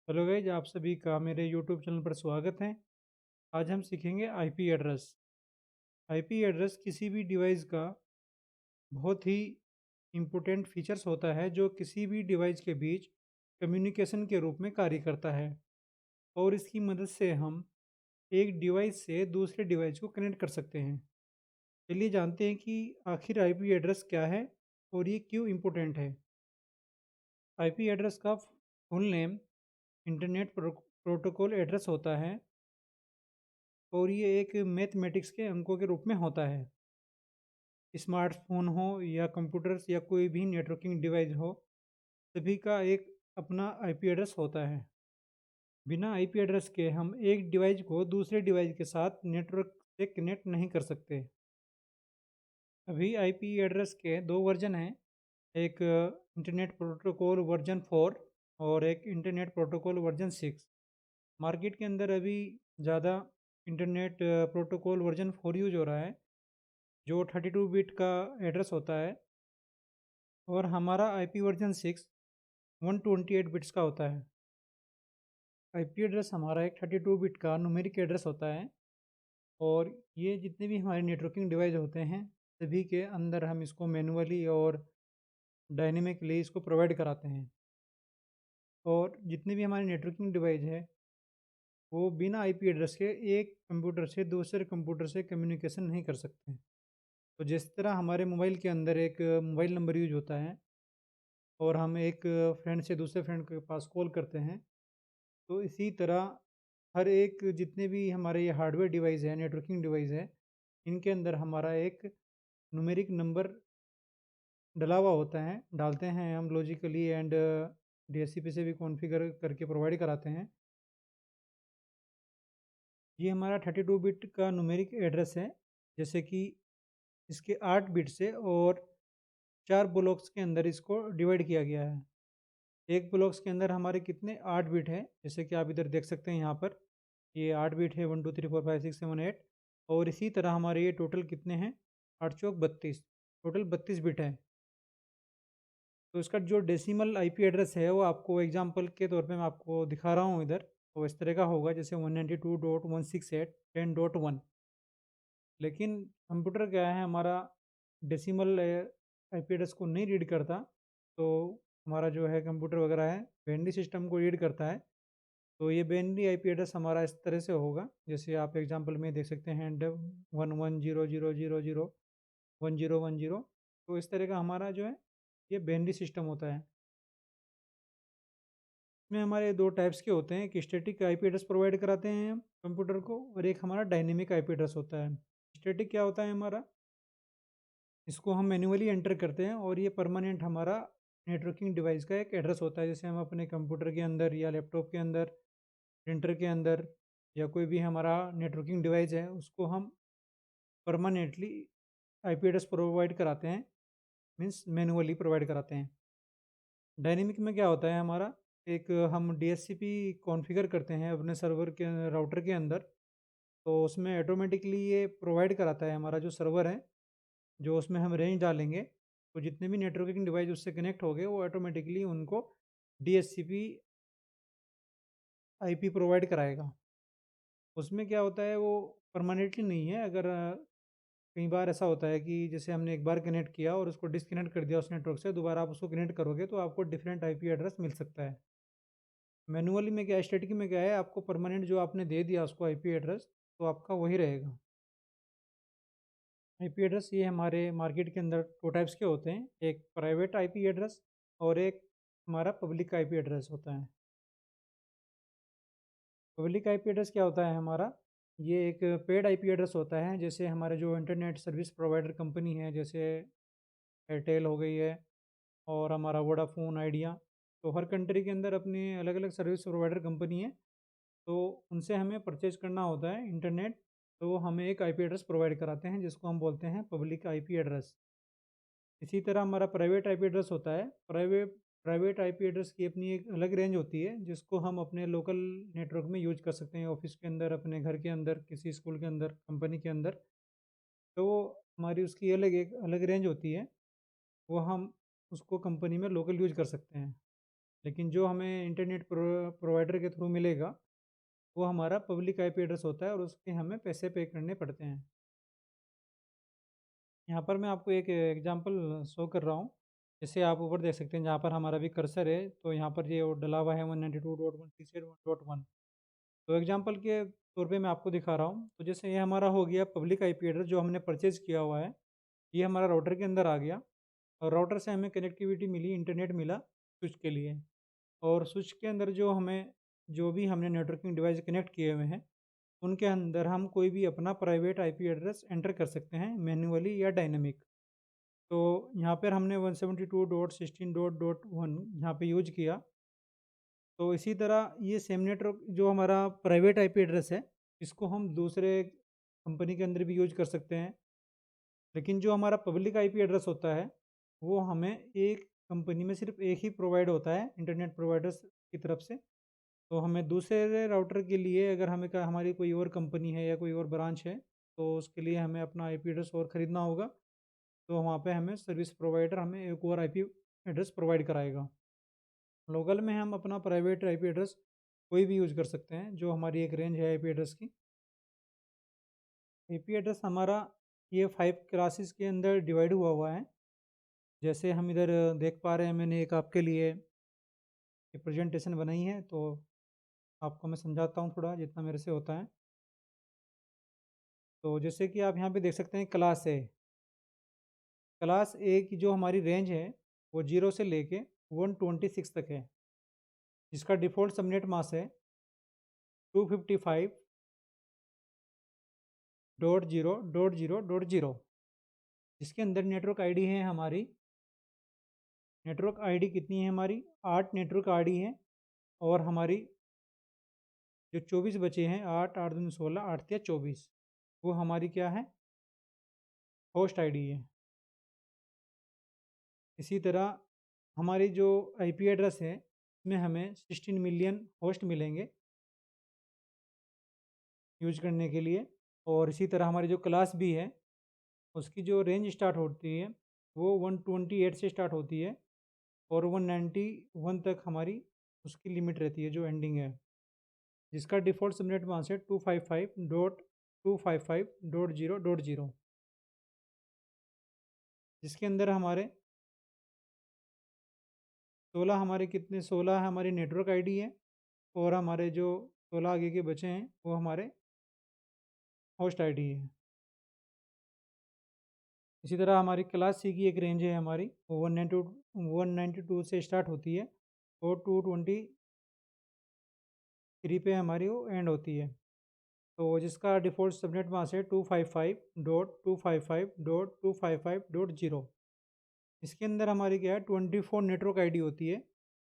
Hello guys, आप सभी का मेरे यूट्यूब चैनल पर स्वागत है। आज हम सीखेंगे आईपी एड्रेस। आईपी एड्रेस किसी भी डिवाइस का बहुत ही इम्पोर्टेंट फीचर्स होता है जो किसी भी डिवाइस के बीच कम्युनिकेशन के रूप में कार्य करता है और इसकी मदद से हम एक डिवाइस से दूसरे डिवाइस को कनेक्ट कर सकते हैं। चलिए जानते हैं कि आखिर आईपी एड्रेस क्या है और ये क्यों इम्पोर्टेंट है। आईपी एड्रेस का full name internet protocol address होता है और ये एक मैथमेटिक्स के अंकों के रूप में होता है। स्मार्टफ़ोन हो या कंप्यूटर्स या कोई भी नेटवर्किंग डिवाइस हो, सभी का एक अपना आईपी एड्रेस होता है। बिना आईपी एड्रेस के हम एक डिवाइस को दूसरे डिवाइस के साथ नेटवर्क से कनेक्ट नहीं कर सकते। अभी आईपी एड्रेस के दो वर्जन हैं, एक इंटरनेट प्रोटोकॉल वर्जन 4 और एक इंटरनेट प्रोटोकॉल वर्जन 6। मार्केट के अंदर अभी ज़्यादा इंटरनेट प्रोटोकॉल वर्जन 4 यूज हो रहा है, जो 32 बिट का एड्रेस होता है, और हमारा आईपी वर्जन 6 128 बिट्स का होता है। आईपी एड्रेस हमारा एक 32 बिट का न्यूमेरिक एड्रेस होता है और ये जितने भी हमारे नेटवर्किंग डिवाइस होते हैं, सभी के अंदर हम इसको मैनुअली और डायनेमिकली इसको प्रोवाइड कराते हैं। और जितने भी हमारे नेटवर्किंग डिवाइस है, वो बिना आईपी एड्रेस के एक कंप्यूटर से दूसरे कंप्यूटर से कम्युनिकेशन नहीं कर सकते। तो जिस तरह हमारे मोबाइल के अंदर एक मोबाइल नंबर यूज होता है और हम एक फ्रेंड से दूसरे फ्रेंड के पास कॉल करते हैं, तो इसी तरह हर एक जितने भी हमारे ये हार्डवेयर डिवाइस है, नेटवर्किंग डिवाइस है, इनके अंदर हमारा एक न्यूमेरिक नंबर डला हुआ होता है, डालते हैं हम लॉजिकली एंड डीएचसीपी से भी कॉन्फ़िगर करके प्रोवाइड कराते हैं। ये हमारा 32 बिट का न्यूमेरिक एड्रेस है, जैसे कि इसके 8 बिट्स है और 4 ब्लॉक्स के अंदर इसको डिवाइड किया गया है। एक ब्लॉक्स के अंदर हमारे कितने 8 बिट है, जैसे कि आप इधर देख सकते हैं यहाँ पर, ये 8 बिट है, 1 2 3 4 5 6 7 8। और इसी तरह हमारे ये टोटल कितने हैं, 8 चौक 32, टोटल 32 बिट है। तो इसका जो डेसिमल आईपी एड्रेस है वो आपको एग्जांपल के तौर पे मैं आपको दिखा रहा हूँ इधर। तो इस तरह का होगा जैसे 192.168.10.1। लेकिन कंप्यूटर क्या है हमारा, डेसिमल आईपी एड्रेस को नहीं रीड करता। तो हमारा जो है कंप्यूटर वगैरह है, बाइनरी सिस्टम को रीड करता है। तो ये बाइनरी आईपी एड्रेस हमारा इस तरह से होगा, जैसे आप एग्जांपल में देख सकते हैं 1100001010। तो इस तरह का हमारा जो है ये बाइनरी सिस्टम होता है। इसमें हमारे दो टाइप्स के होते हैं, एक स्टैटिक आईपी एड्रेस प्रोवाइड कराते हैं हम कंप्यूटर को, और एक हमारा डायनेमिक आईपी एड्रेस होता है। स्टैटिक क्या होता है हमारा, इसको हम मैन्युअली एंटर करते हैं और ये परमानेंट हमारा नेटवर्किंग डिवाइस का एक एड्रेस होता है। जैसे हम अपने कंप्यूटर के अंदर या लैपटॉप के अंदर, प्रिंटर के अंदर, या कोई भी हमारा नेटवर्किंग डिवाइस है, उसको हम परमानेंटली आईपी एड्रेस प्रोवाइड कराते हैं, मीन्स मैनुअली प्रोवाइड कराते हैं। डायनेमिक में क्या होता है हमारा, एक हम डीएचसीपी कॉन्फ़िगर करते हैं अपने सर्वर के राउटर के अंदर, तो उसमें ऑटोमेटिकली ये प्रोवाइड कराता है, हमारा जो सर्वर है, जो उसमें हम रेंज डालेंगे, तो जितने भी नेटवर्किंग डिवाइस उससे कनेक्ट हो गए वो ऑटोमेटिकली उनको डीएचसीपी आईपी प्रोवाइड कराएगा। उसमें क्या होता है वो परमानेंटली नहीं है। अगर कई बार ऐसा होता है कि जैसे हमने एक बार कनेक्ट किया और उसको डिसकनेक्ट कर दिया उस नेटवर्क से, दोबारा आप उसको कनेक्ट करोगे तो आपको डिफरेंट आईपी एड्रेस मिल सकता है। मैनुअली में क्या, स्टैटिक में क्या है, आपको परमानेंट जो आपने दे दिया उसको आईपी एड्रेस, तो आपका वही रहेगा। आईपी एड्रेस ये हमारे मार्केट के अंदर दो टाइप्स के होते हैं, एक प्राइवेट आईपी एड्रेस और एक हमारा पब्लिक आईपी एड्रेस होता है। पब्लिक आईपी एड्रेस क्या होता है हमारा, ये एक पेड आईपी एड्रेस होता है। जैसे हमारे जो इंटरनेट सर्विस प्रोवाइडर कंपनी है, जैसे एयरटेल हो गई है और हमारा वोडाफोन आइडिया, तो हर कंट्री के अंदर अपनी अलग अलग सर्विस प्रोवाइडर कंपनी है। तो उनसे हमें परचेज करना होता है इंटरनेट, तो वो हमें एक आईपी एड्रेस प्रोवाइड कराते हैं जिसको हम बोलते हैं पब्लिक आईपी एड्रेस। इसी तरह हमारा प्राइवेट आईपी एड्रेस होता है। प्राइवेट आईपी एड्रेस की अपनी एक अलग रेंज होती है जिसको हम अपने लोकल नेटवर्क में यूज कर सकते हैं, ऑफिस के अंदर, अपने घर के अंदर, किसी स्कूल के अंदर, कंपनी के अंदर। तो हमारी उसकी अलग एक अलग रेंज होती है, वो हम उसको कंपनी में लोकल यूज कर सकते हैं। लेकिन जो हमें इंटरनेट प्रोवाइडर के थ्रू मिलेगा वो हमारा पब्लिक आईपी एड्रेस होता है और उसके हमें पैसे पे करने पड़ते हैं। यहाँ पर मैं आपको एक एग्जांपल शो कर रहा हूँ। जैसे आप ऊपर देख सकते हैं जहाँ पर हमारा भी कर्सर है, तो यहाँ पर ये डला हुआ है 192.168.1.1। तो एग्जांपल के तौर पे मैं आपको दिखा रहा हूँ। तो जैसे ये हमारा हो गया पब्लिक आईपी एड्रेस जो हमने परचेज़ किया हुआ है, ये हमारा राउटर के अंदर आ गया और राउटर से हमें कनेक्टिविटी मिली, इंटरनेट मिला स्विच के लिए। और स्विच के अंदर जो भी हमने नेटवर्किंग डिवाइस कनेक्ट किए हुए हैं, उनके अंदर हम कोई भी अपना प्राइवेट आईपी एड्रेस एंटर कर सकते हैं मैन्युअली या डायनेमिक। तो यहाँ पर हमने 172.16.1 यहाँ पे यूज किया। तो इसी तरह ये सेम नेटवर्क जो हमारा प्राइवेट आईपी एड्रेस है, इसको हम दूसरे कंपनी के अंदर भी यूज कर सकते हैं। लेकिन जो हमारा पब्लिक आईपी एड्रेस होता है, वो हमें एक कंपनी में सिर्फ एक ही प्रोवाइड होता है इंटरनेट प्रोवाइडर्स की तरफ से। तो हमें दूसरे राउटर के लिए अगर हमारी कोई और कंपनी है या कोई और ब्रांच है, तो उसके लिए हमें अपना आईपी एड्रेस और ख़रीदना होगा। तो वहाँ पे हमें सर्विस प्रोवाइडर हमें एक और आईपी एड्रेस प्रोवाइड कराएगा। लोकल में हम अपना प्राइवेट आईपी एड्रेस कोई भी यूज़ कर सकते हैं, जो हमारी एक रेंज है आईपी एड्रेस की। आईपी एड्रेस हमारा ये 5 क्लासेस के अंदर डिवाइड हुआ हुआ है। जैसे हम इधर देख पा रहे हैं, मैंने एक आपके लिए एक प्रेजेंटेशन बनाई है, तो आपको मैं समझाता हूँ थोड़ा जितना मेरे से होता है। तो जैसे कि आप यहाँ पे देख सकते हैं क्लास ए। क्लास ए की जो हमारी रेंज है, वो 0 से लेके 126 तक है, जिसका डिफ़ॉल्ट सबनेट मास्क है 255.0.0.0, जिसके अंदर नेटवर्क आईडी है हमारी। नेटवर्क आईडी कितनी है हमारी? 8 नेटवर्क आईडी है। और हमारी जो 24 बचे हैं, 8 8 दूनी 16, 8 या 24, वो हमारी क्या है? होस्ट आईडी है। इसी तरह हमारी जो आईपी एड्रेस है, इसमें हमें 16 मिलियन होस्ट मिलेंगे यूज करने के लिए। और इसी तरह हमारी जो क्लास बी है, उसकी जो रेंज स्टार्ट होती है, वो 128 से स्टार्ट होती है और 191 तक हमारी उसकी लिमिट रहती है जो एंडिंग है, जिसका डिफ़ॉल्ट सबनेट मास्क है 255.255.0.0, जिसके अंदर हमारे 16 हमारे कितने 16 हमारी नेटवर्क आईडी है और हमारे जो 16 आगे के बचे हैं वो हमारे होस्ट आईडी है। इसी तरह हमारी क्लास सी की एक रेंज है हमारी, वो 192 से स्टार्ट होती है और 223 पे हमारी वो एंड होती है। तो जिसका डिफ़ॉल्ट सबनेट मास्क है 255.255.255.0। इसके अंदर हमारी क्या है, 24 नेटवर्क आईडी होती है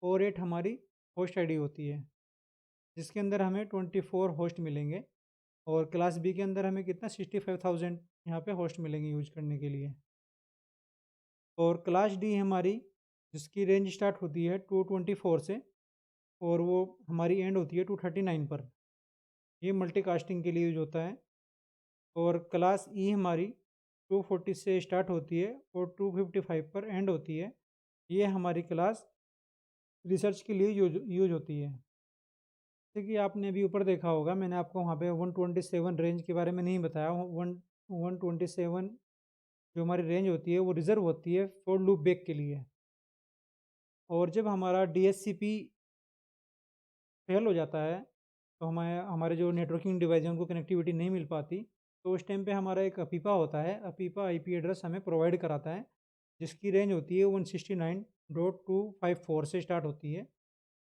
और 8 हमारी होस्ट आईडी होती है, जिसके अंदर हमें 24 होस्ट मिलेंगे। और क्लास बी के अंदर हमें कितना 65,000 यहाँ पे होस्ट मिलेंगे यूज करने के लिए। और क्लास डी हमारी, जिसकी रेंज स्टार्ट होती है 224 से और वो हमारी एंड होती है 239 पर, ये मल्टीकास्टिंग के लिए यूज होता है। और क्लास ई हमारी 240 से स्टार्ट होती है और 255 पर एंड होती है, ये हमारी क्लास रिसर्च के लिए यूज होती है। जैसे कि आपने अभी ऊपर देखा होगा, मैंने आपको वहाँ पे 127 रेंज के बारे में नहीं बताया। 127 जो हमारी रेंज होती है वो रिज़र्व होती है फॉर लूप बैक के लिए। और जब हमारा डीएचसीपी फेल हो जाता है, तो हमारे हमारे जो नेटवर्किंग डिवाइस हैं उनको कनेक्टिविटी नहीं मिल पाती, तो उस टाइम पे हमारा एक अपीपा होता है। अपीपा आईपी एड्रेस हमें प्रोवाइड कराता है, जिसकी रेंज होती है 169.254 से स्टार्ट होती है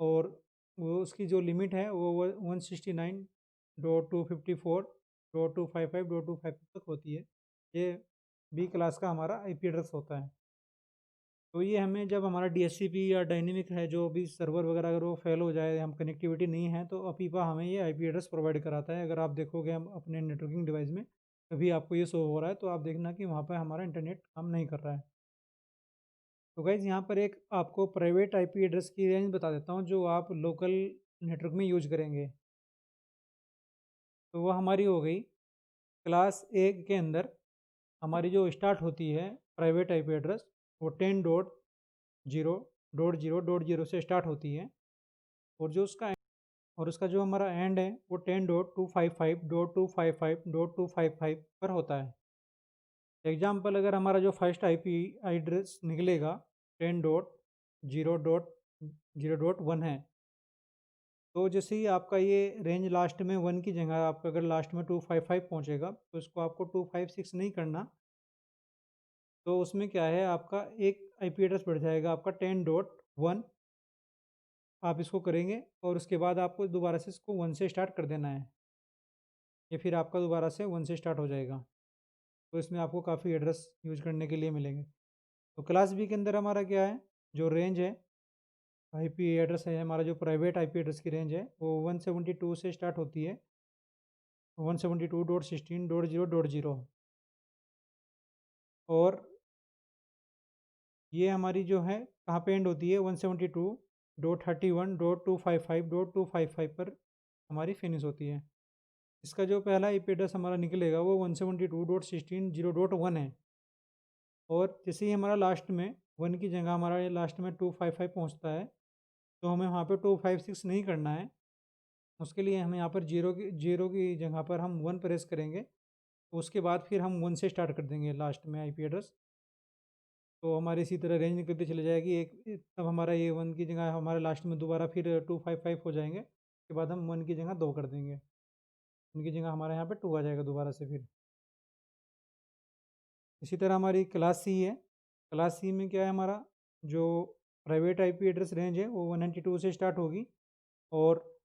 और वो उसकी जो लिमिट है वो 169.254.255.255 तक होती है। ये बी क्लास का हमारा आईपी एड्रेस होता है। तो ये हमें जब हमारा डीएचसीपी या डायनेमिक है, जो भी सर्वर वगैरह अगर वो फेल हो जाए, हम कनेक्टिविटी नहीं है, तो अपीपा हमें ये आईपी एड्रेस प्रोवाइड कराता है। अगर आप देखोगे हम अपने नेटवर्किंग डिवाइस में कभी आपको ये शो हो रहा है, तो आप देखना कि वहाँ पर हमारा इंटरनेट काम नहीं कर रहा है। तो गाइज़ यहाँ पर एक आपको प्राइवेट आईपी एड्रेस की रेंज बता देता हूँ जो आप लोकल नेटवर्क में यूज करेंगे। तो वो हमारी हो गई क्लास ए के अंदर हमारी जो स्टार्ट होती है प्राइवेट आईपी एड्रेस, वो 10.0.0.0 .0 से स्टार्ट होती है, और उसका जो हमारा एंड है वो 10.255.255.255 पर होता है। एग्जाम्पल, अगर हमारा जो फर्स्ट आईपी एड्रेस निकलेगा 10.0.0.1 है, तो जैसे ही आपका ये रेंज लास्ट में 1 की जगह आपका अगर लास्ट में 255 पहुंचेगा, तो इसको आपको 256 नहीं करना। तो उसमें क्या है, आपका एक आईपी एड्रेस बढ़ जाएगा आपका 10.1, आप इसको करेंगे और उसके बाद आपको दोबारा से इसको 1 से स्टार्ट कर देना है, या फिर आपका दोबारा से 1 से स्टार्ट हो जाएगा। तो इसमें आपको काफ़ी एड्रेस यूज करने के लिए मिलेंगे। तो क्लास बी के अंदर हमारा क्या है, जो रेंज है आईपी एड्रेस है, हमारा जो प्राइवेट आईपी एड्रेस की रेंज है वो 172 से स्टार्ट होती है, 172.16.0.0। और ये हमारी जो है कहाँ पे एंड होती है, 172.31.255.255 पर हमारी फिनिश होती है। इसका जो पहला आईपी एड्रेस हमारा निकलेगा वो 172.16.0.1 है, और जैसे ही हमारा लास्ट में 1 की जगह हमारा ये लास्ट में 255 पहुंचता है, तो हमें वहाँ पे 256 नहीं करना है। उसके लिए हम यहाँ पर जीरो की जगह पर हम 1 प्रेस करेंगे, तो उसके बाद फिर हम 1 से स्टार्ट कर देंगे लास्ट में आईपी एड्रेस। तो हमारी इसी तरह रेंज निकलती चली जाएगी, तब हमारा ये 1 की जगह हमारे लास्ट में दोबारा फिर 255 हो जाएंगे। उसके बाद हम 1 की जगह 2 कर देंगे, उनकी जगह हमारे यहाँ पे 2 आ जाएगा दोबारा से फिर। इसी तरह हमारी क्लास सी है। क्लास सी में क्या है, हमारा जो प्राइवेट आईपी एड्रेस रेंज है वो 192 से स्टार्ट होगी, और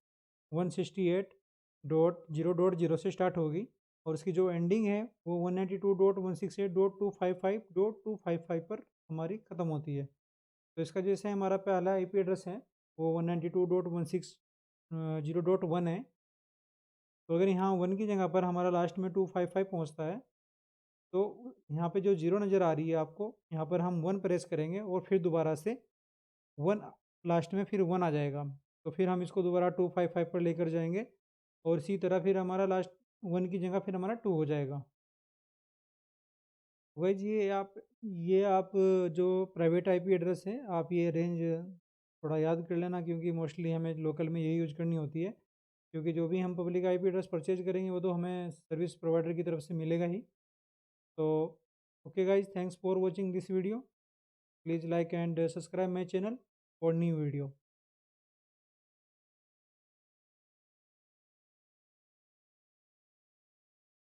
168.0.0 से स्टार्ट होगी, और उसकी जो एंडिंग है वो 192.168.255.255 पर हमारी ख़त्म होती है। तो इसका जैसे हमारा पहला आईपी एड्रेस है वो 192.160.1 है, तो अगर यहाँ 1 की जगह पर हमारा लास्ट में 255 पहुँचता है, तो यहाँ पे जो जीरो नज़र आ रही है आपको, यहाँ पर हम 1 प्रेस करेंगे और फिर दोबारा से 1 लास्ट में फिर 1 आ जाएगा। तो फिर हम इसको दोबारा 255 पर लेकर जाएंगे, और इसी तरह फिर हमारा लास्ट 1 की जगह फिर हमारा 2 हो जाएगा। वाइज ये आप जो प्राइवेट आईपी एड्रेस है, आप ये रेंज थोड़ा याद कर लेना, क्योंकि मोस्टली हमें लोकल में यही यूज करनी होती है। क्योंकि जो भी हम पब्लिक आईपी एड्रेस परचेज करेंगे वो तो हमें सर्विस प्रोवाइडर की तरफ से मिलेगा ही। तो okay guys, thanks for watching this video. Please like and subscribe my channel for new video.